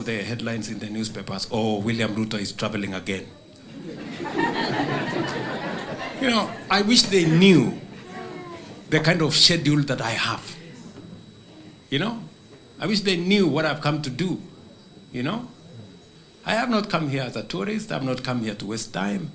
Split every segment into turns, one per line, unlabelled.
The headlines in the newspapers, oh, William Ruto is traveling again. I wish they knew the kind of schedule that I have. I wish they knew what I've come to do. I have not come here as a tourist. I have not come here to waste time.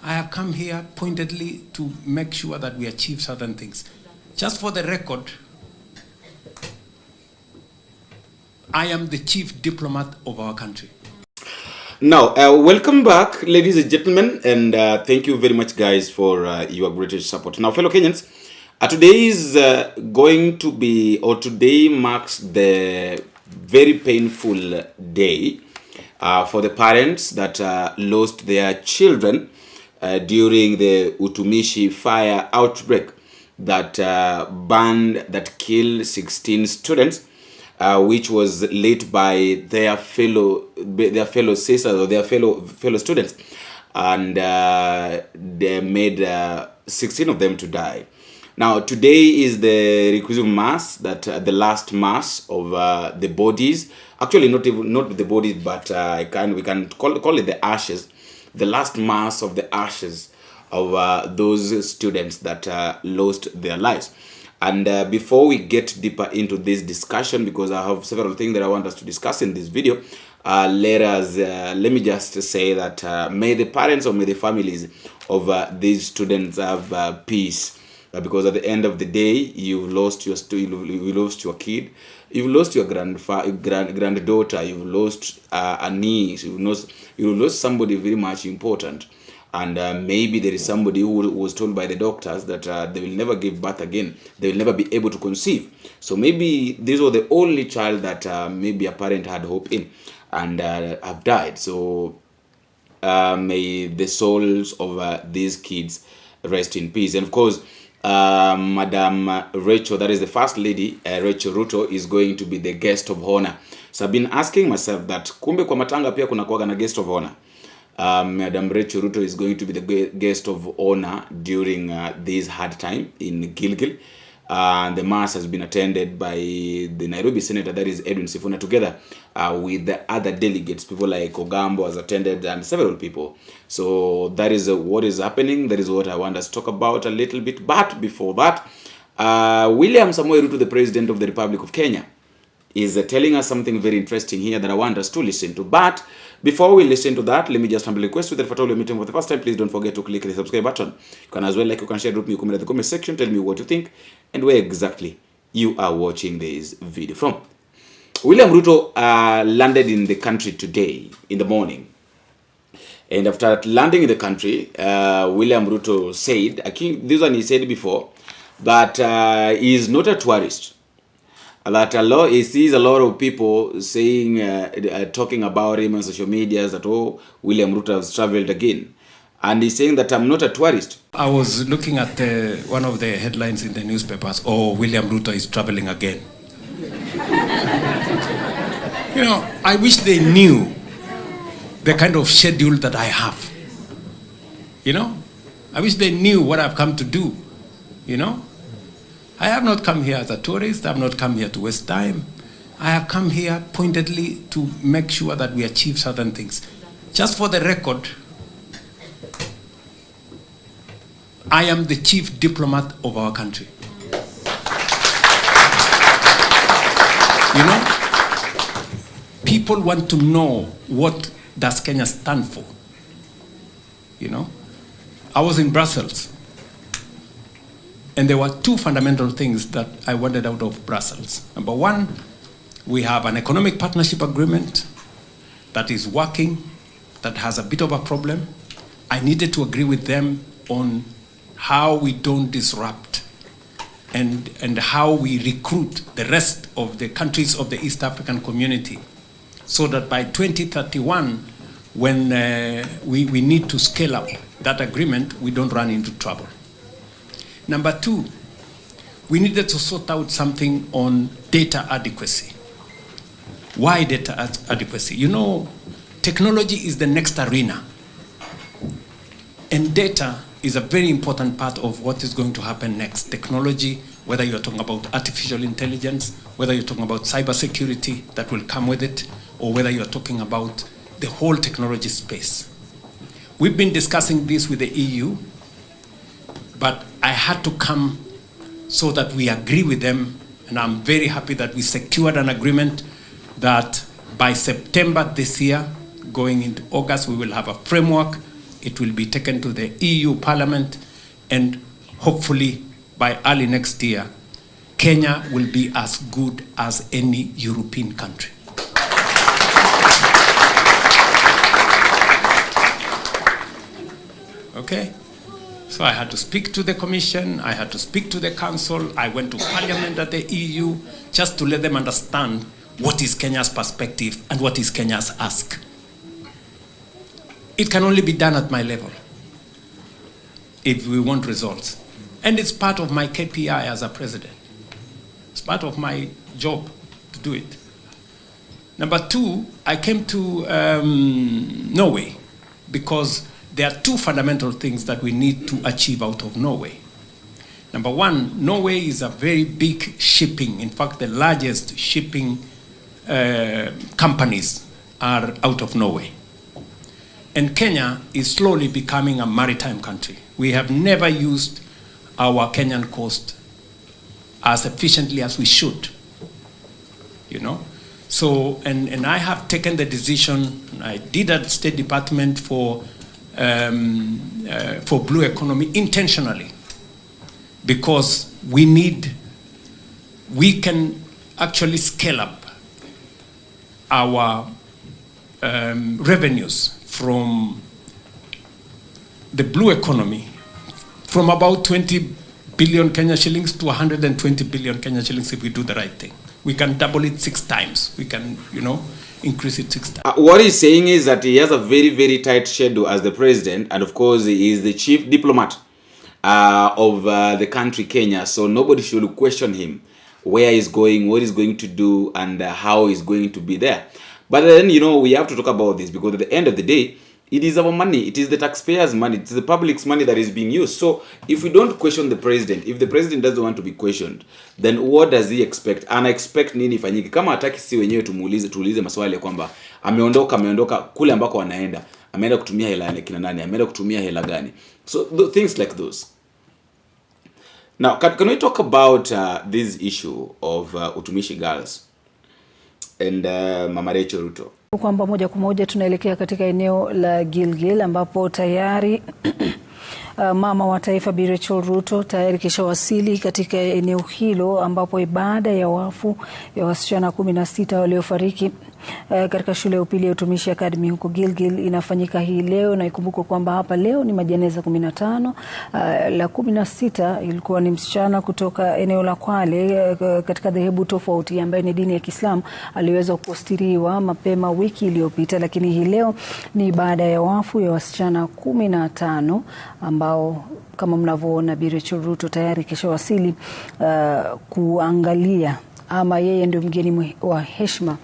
I have come here pointedly to make sure that we achieve certain things. Just for the record, I am the chief diplomat of our country.
Now, welcome back, ladies and gentlemen, and thank you very much, guys, for your great support. Now, fellow Kenyans, today is today marks the very painful day for the parents that lost their children during the Utumishi fire outbreak that killed 16 students. Which was led by their fellow sisters or their fellow students, and they made 16 of them to die. Now today is the requisite mass, that the last mass of the bodies. Actually, not the bodies, but we can call it the ashes. The last mass of the ashes of those students that lost their lives. And before we get deeper into this discussion, because I have several things that I want us to discuss in this video, let me just say that may the parents or may the families of these students have peace, because at the end of the day, you've lost your kid, you've lost your granddaughter, you've lost a niece, you've lost somebody very much important. And maybe there is somebody who was told by the doctors that they will never give birth again. They will never be able to conceive. So maybe this was the only child that maybe a parent had hope in, and have died. So may the souls of these kids rest in peace. And of course, Madam Rachael, that is the First Lady, Rachael Ruto, is going to be the guest of honor. So I've been asking myself that kumbe kwa matanga pia kuna kuwaga na guest of honor. Madam Rachael Ruto is going to be the guest of honor during this hard time in Gilgil. The mass has been attended by the Nairobi Senator, that is Edwin Sifuna, together with the other delegates. People like Ogambo has attended, and several people. So that is what is happening. That is what I want us to talk about a little bit. But before that, William Samoei Ruto, the President of the Republic of Kenya, is telling us something very interesting here that I want us to listen to. But before we listen to that, let me just humbly request you that if at all you're meeting for the first time, please don't forget to click the subscribe button. You can as well like, you can share, drop me a comment in the comment section, tell me what you think and where exactly you are watching this video from. William Ruto landed in the country today in the morning. And after landing in the country, William Ruto said, I think this one he said before, that he is not a tourist. That he sees a lot of people saying, talking about him on social media, that, oh, William Ruto has traveled again. And he's saying that I'm not a tourist.
I was looking at one of the headlines in the newspapers, oh, William Ruto is traveling again. I wish they knew the kind of schedule that I have. I wish they knew what I've come to do. I have not come here as a tourist. I have not come here to waste time. I have come here pointedly to make sure that we achieve certain things. Just for the record, I am the chief diplomat of our country. People want to know, what does Kenya stand for? I was in Brussels. And there were two fundamental things that I wanted out of Brussels. Number one, we have an economic partnership agreement that is working, that has a bit of a problem. I needed to agree with them on how we don't disrupt and how we recruit the rest of the countries of the East African community, so that by 2031, when we need to scale up that agreement, we don't run into trouble. Number two, we needed to sort out something on data adequacy. Why data adequacy? Technology is the next arena. And data is a very important part of what is going to happen next. Technology, whether you're talking about artificial intelligence, whether you're talking about cybersecurity that will come with it, or whether you are talking about the whole technology space. We've been discussing this with the EU, but I had to come so that we agree with them, and I'm very happy that we secured an agreement that by September this year, going into August, we will have a framework. It will be taken to the EU Parliament, and hopefully by early next year, Kenya will be as good as any European country. Okay? So I had to speak to the Commission, I had to speak to the Council, I went to Parliament at the EU, just to let them understand what is Kenya's perspective and what is Kenya's ask. It can only be done at my level if we want results. And it's part of my KPI as a president. It's part of my job to do it. Number two, I came to Norway because there are two fundamental things that we need to achieve out of Norway. Number one, Norway is a very big shipping, in fact, the largest shipping companies are out of Norway. And Kenya is slowly becoming a maritime country. We have never used our Kenyan coast as efficiently as we should, you know? So, and I have taken the decision, I did at the State Department for blue economy intentionally, because we can actually scale up our revenues from the blue economy from about 20 billion Kenya shillings to 120 billion Kenya shillings if we do the right thing. We can double it 6 times. We can, you know, increase it 6 times.
What he's saying is that he has a very, very tight schedule as the president, and of course he is the chief diplomat of the country Kenya, so nobody should question him where he's going, what he's going to do, and how he's going to be there. But then, you know, we have to talk about this because at the end of the day, it is our money, it is the taxpayers' money, it is the public's money that is being used. So if we don't question the president, if the president doesn't want to be questioned, then what does he expect? Ana expect nini ifanyike? Kama hataki si wenyewe tuulize maswali ya kwamba ameondoka kule ambako anaenda, ameenda kutumia hela ya kina nani, ameenda kutumia hela gani? So things like those. Now, can we talk about this issue of Utumishi girls and Mama Rachael Ruto?
Kwamba moja kwa moja tunaelekea katika eneo la Gilgil ambapo tayari mama wa taifa Bi Rachael Ruto tayari kishawasili katika eneo hilo ambapo ibada ya wafu ya wasichana 16 waliofariki katika shule ya upili ya Utumishi Academy huko Gilgil inafanyika hii leo, na ikumbuke kwamba hapa leo ni majeneza 15. La 16 ilikuwa ni msichana kutoka eneo la Kwale katika dhehebu tofauti ambaye ni dini ya Kiislamu, aliweza kustiriwa mapema wiki iliyopita, lakini hii leo ni ibada ya wafu ya wasichana 15 ambao kama mnavyoona Bi Rachael Ruto tayari kishawasili kuangalia, ama yeye ndio mgeni wa heshima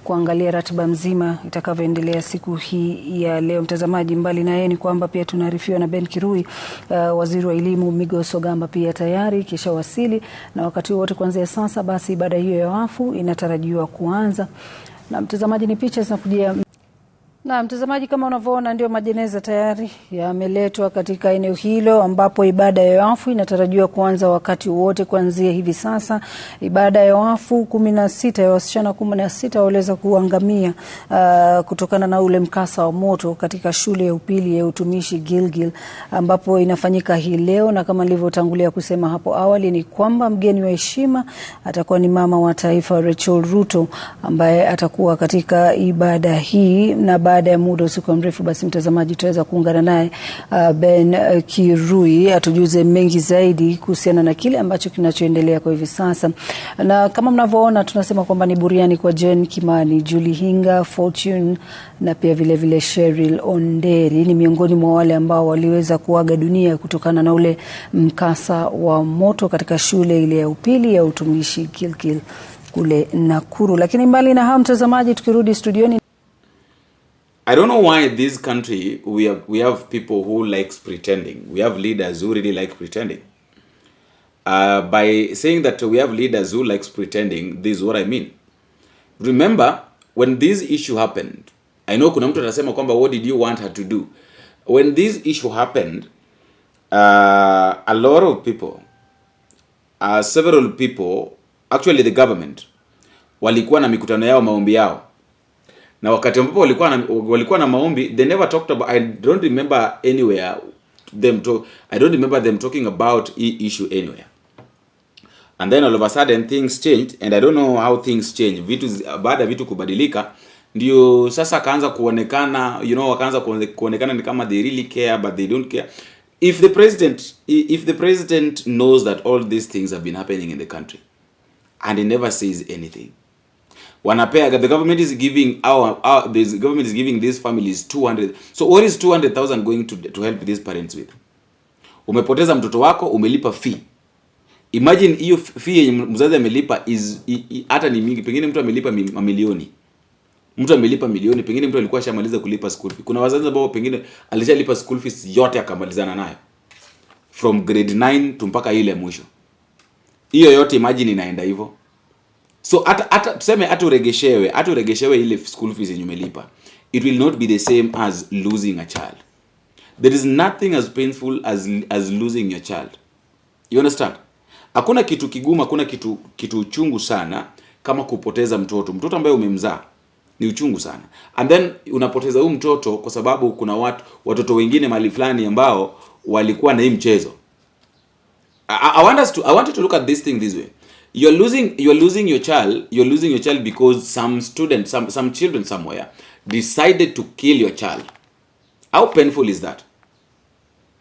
kuangalia ratiba mzima itakavyoendelea siku hii ya leo. Mtazamaji, mbali na yeye ni kwamba pia tunaarifiwa na Ben Kirui, waziri wa elimu Migos Ogamba pia tayari kishawasili, na wakati wote kuanzia sasa basi ibada hiyo ya wafu inatarajiwa kuanza. Na mtazamaji, ni picha zinakujia. Na mtazamaji, kama unavyoona ndio majeneza tayari yameletwa katika eneo hilo ambapo ibada ya wafu inatarajiwa kuanza wakati wote kuanzia hivi sasa. Ibada ya wafu 16 ya wasichana 16 waliweza kuangamia kutokana na ule mkasa wa moto katika shule ya upili ya Utumishi Gilgil ambapo inafanyika hii leo, na kama nilivyotangulia kusema hapo awali ni kwamba mgeni wa heshima atakuwa ni mama wa taifa Rachael Ruto ambaye atakuwa katika ibada hii, na baada ya muda usiku mrefu basi mtazamaji tutaweza kuungana naye Ben Kirui atujuze mengi zaidi kuhusiana na kile ambacho kinachoendelea kwa hivi sasa. Na kama mnavyoona tunasema kwamba ni buriani kwa Jen Kimani, Julie Hinga, Fortune na pia vile vile Cheryl Onderi ni miongoni mwa wale ambao waliweza kuaga dunia kutokana na ule mkasa wa moto katika shule ile ya upili ya Utumishi Gilgil kule Nakuru. Lakini mbali na hayo mtazamaji, tukirudi studioni,
I don't know why in this country we have people who likes pretending. We have leaders who really like pretending. By saying that we have leaders who likes pretending, this is what I mean. Remember, when this issue happened, I know kuna mtu atasema kwamba what did you want her to do? When this issue happened, a lot of people, several people, actually the government, walikuwa na mikutano yao, maombi yao. Na wakati ambapo walikuwa na maombi, they never talked about, I don't remember them talking about issue anywhere. And then all of a sudden things changed, and I don't know how things change. Baada vitu kubadilika, ndio sasa kaanza kuonekana, wakaanza kuonekana ni kama they really care, but they don't care. If the president knows that all these things have been happening in the country, and he never says anything, the government is giving the government is giving these families 200. So what is 200,000 going to help these parents with? Umepoteza mtoto wako, umelipa fee. Imagine hiyo fee yenye mzazi amelipa hata ni mingi. Pengine mtu amelipa milioni. Mtu amelipa milioni, pengine mtu alikuwa shamaliza kulipa school fee. Kuna wazazi ambao pengine alishalipa school fees yote akamalizana nayo. From grade 9 to mpaka ile mwisho. Hiyo yote imagine inaenda hivyo. So tuseme aturegeshewe ile school fees yenye umelipa. It will not be the same as losing a child. There is nothing as painful as losing your child. You understand? Hakuna kitu kigumu, hakuna kitu uchungu sana kama kupoteza mtoto. Mtoto ambaye umemzaa ni uchungu sana. And then unapoteza huyu mtoto kwa sababu kuna watoto wengine mali fulani ambao walikuwa na hii mchezo. I want you to look at this thing this way. You're losing your child because some children somewhere decided to kill your child. How painful is that?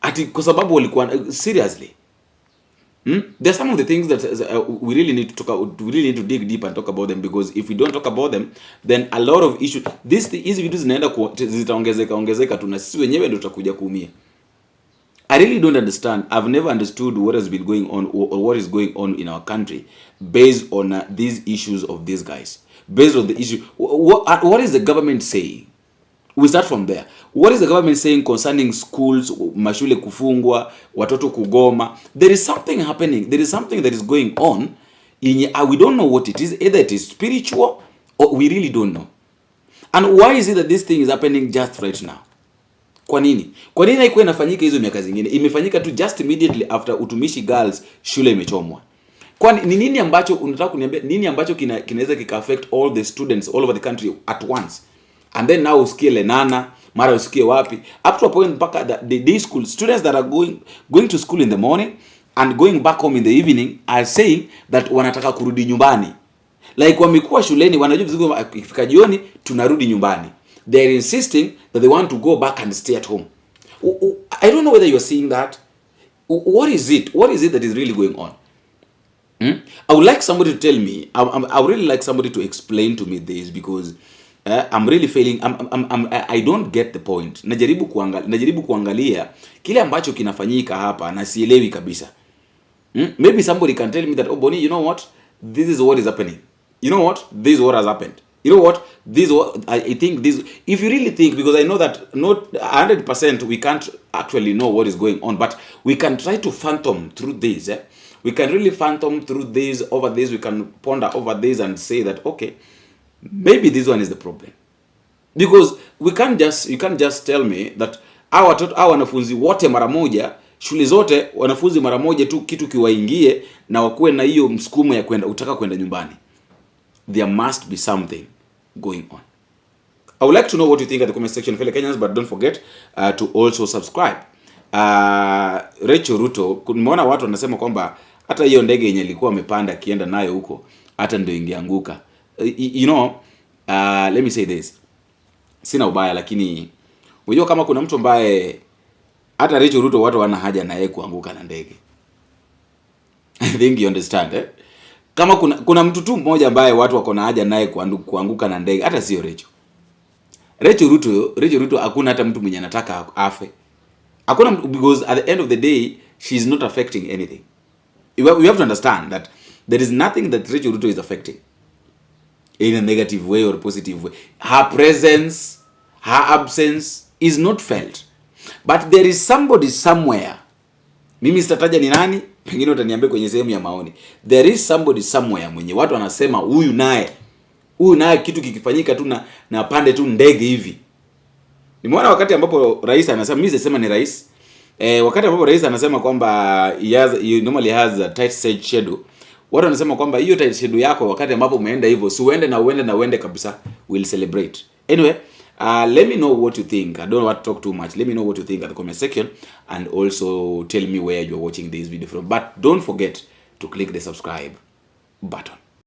Ati kwa sababu walikuwa seriously. There's some of the things that we really need to dig deep and talk about them, because if we don't talk about them, then a lot of issues, hizi vitu zinaenda zitaongezeka tu na sisi wenyewe ndio tutakuja kuumia. I really don't understand. I've never understood what has been going on or what is going on in our country based on these issues of these guys. Based on the issue, what is the government saying? We start from there. What is the government saying concerning schools, mashule kufungwa, watoto kugoma? There is something happening. There is something that is going on. We don't know what it is. Either it is spiritual or we really don't know. And why is it that this thing is happening just right now? Kwa nini? Kwa nini haikuwa inafanyika hizo miaka zingine? Imefanyika tu just immediately after Utumishi girls shule imechomwa. Kwa nini ambacho unataka kuniambia nini ambacho kinaweza kika-affect all the students all over the country at once? And then now usikie Lenana, mara usikie wapi, up to a point mpaka the day school students that are going to school in the morning and going back home in the evening are saying that wanataka kurudi nyumbani. Like wamekuwa shuleni wanajua vizuri ikifika jioni tunarudi nyumbani. They are insisting that they want to go back and stay at home. I don't know whether you are seeing that. What is it? What is it that is really going on? I would like somebody to tell me. I would really like somebody to explain to me this, because I'm really failing. I don't get the point. Najaribu kuangalia kile ambacho kinafanyika hapa na sielewi kabisa. Maybe somebody can tell me that, oh Bonnie, you know what? This is what is happening. You know what? This is what has happened. You know what? I think this. If you really think, because I know that not 100% we can't actually know what is going on, but we can try to phantom through this. We can really phantom through this, over this. We can ponder over this and say that, okay, maybe this one is the problem. Because you can't just tell me that our wanafunzi wote mara moja, shule zote wanafunzi mara moja tu kitu kiwaingie na wakuwe na hiyo msukumo ya utaka kwenda nyumbani. There must be something going on. I would like to know what you think at the comment section, fellow Kenyans, but don't forget to also subscribe. Rachael Ruto, nimeona watu wanasema kwamba hata hiyo ndege yenye ilikuwa amepanda kienda nayo huko hata ndio ingeanguka. You know, let me say this. Sina ubaya, lakini unajua kama kuna mtu ambaye hata Rachael Ruto watu wana haja na yeye kuanguka na ndege. I think you understand, eh? Kama kuna mtu tu mmoja ambaye watu wako na haja naye kuanguka na ndege, hata sio Rachael Ruto hakuna hata mtu mwenye anataka afe. Hakuna, because at the end of the day she's not affecting anything. We have to understand that there is nothing that Rachael Ruto is affecting in a negative way or positive way. Her presence, her absence is not felt. But there is somebody somewhere. Mimi sitataja ni nani, pengine utaniambia kwenye sehemu ya maoni. There is somebody somewhere mwenye watu wanasema huyu naye Huyu naye kitu kikifanyika tu na pande tu ndege hivi. Nimeona wakati ambapo rais anasema, mimi sisema ni rais. Wakati ambapo rais anasema kwamba he normally has a tight schedule. Watu wanasema kwamba hiyo tight schedule yako wakati ambapo umeenda hivyo, si uende kabisa, we'll celebrate. Anyway, let me know what you think. I don't want to talk too much. Let me know what you think at the comment section, and also tell me where you're watching this video from. But don't forget to click the subscribe button.